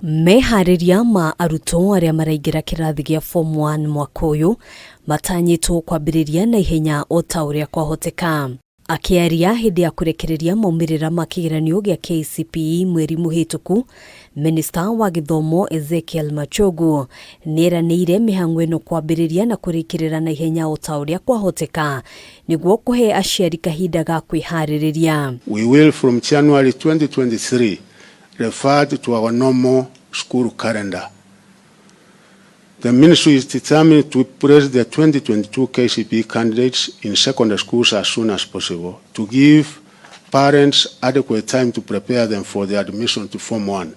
Mehariria ma arutwo aria maraingira kirathi gia form 1 mwaka uyu matanyitwo kwambiriria na ihenya o ta uria kwahoteka. Akiaria hindi ya kurekereria maumirira ma kigeranio gia KCPE mweri muhituku, Minista wa githomo Ezekiel Machogu nieranĩire mihang'o ĩno kwambĩrĩria na kũrĩkĩrĩra na ihenya o ta uria kwahoteka niguo kuhe aciari kahinda ga kwĩharĩrĩria. We will from January 2023 revert to our normal school calendar. The ministry is determined to place the 2022 KCPE candidates in secondary schools as soon as possible to give parents adequate time to prepare them for their admission to Form 1.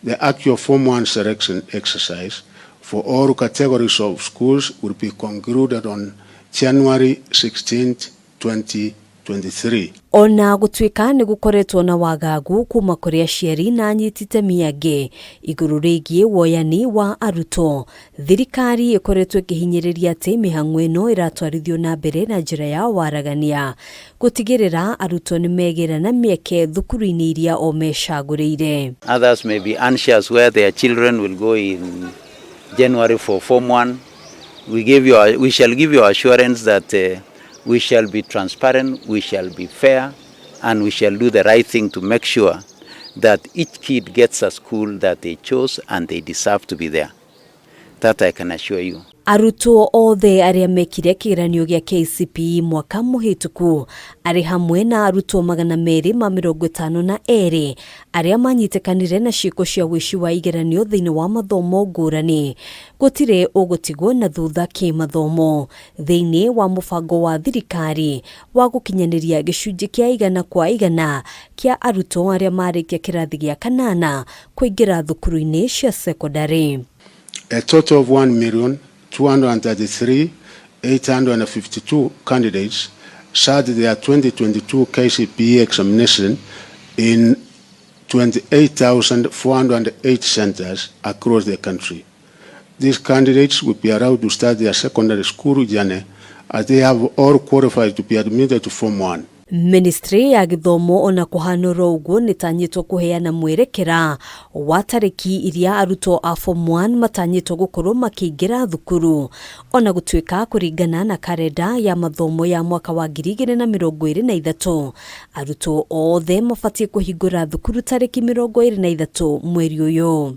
The actual Form 1 selection exercise for all categories of schools will be concluded on January 16, 2023. Ona gũtuĩka nĩ gũkoretwo na wagagu kuma kũrĩ aciari na anyiti itemi angĩ igũrũ rĩgiĩ woyani wa arutwo, thirikari ĩkoretwo ĩkĩhinyĩrĩria atĩ mihang'o ĩno ĩratwarithio na mbere na njĩra ya waragania gũtigĩrĩra arutwo nĩ megĩra na mĩeke thukuru-ini iria o mecagũrĩire. Others may be anxious where their children will go in January for Form 1. We shall give you assurance that we shall be transparent, we shall be fair, and we shall do the right thing to make sure that each kid gets a school that they chose and they deserve to be there. That I can assure you. Arutwo othe aria mekire kigeranio gia KCPE mwaka muhituku ari hamwe na arutwo magana meri ma 52 aria manyitekanire na ciĩko cia wici wa igeranio thiini wa mathomo ngũrani gutire ugutigwo na thutha kimathomo thiini wa mubango wa thirikari wa gukinyaniria gicunji kia 100% kia arutwo aria marikia kirathi gia kanana kuingira thukuru-ini cia secondary. A total of 1,233,852 candidates sat their 2022 KCPE examination in 28,408 centers across the country. These candidates will be allowed to start their secondary school journey as they have all qualified to be admitted to Form 1. Ministry ya githomo ona kuhanũra ũguo nĩtanyĩtwo kũheana mwerekera wa tarĩki iria arutwo a Form 1 matanyĩtwo gũkorwo makĩingĩra thukuru ona gũtuĩka kũringana na karenda ya mathomo ya mwaka wa 2023 arutwo othe mabatie kũhingũra thukuru tarĩki 23 mweri ũyũ.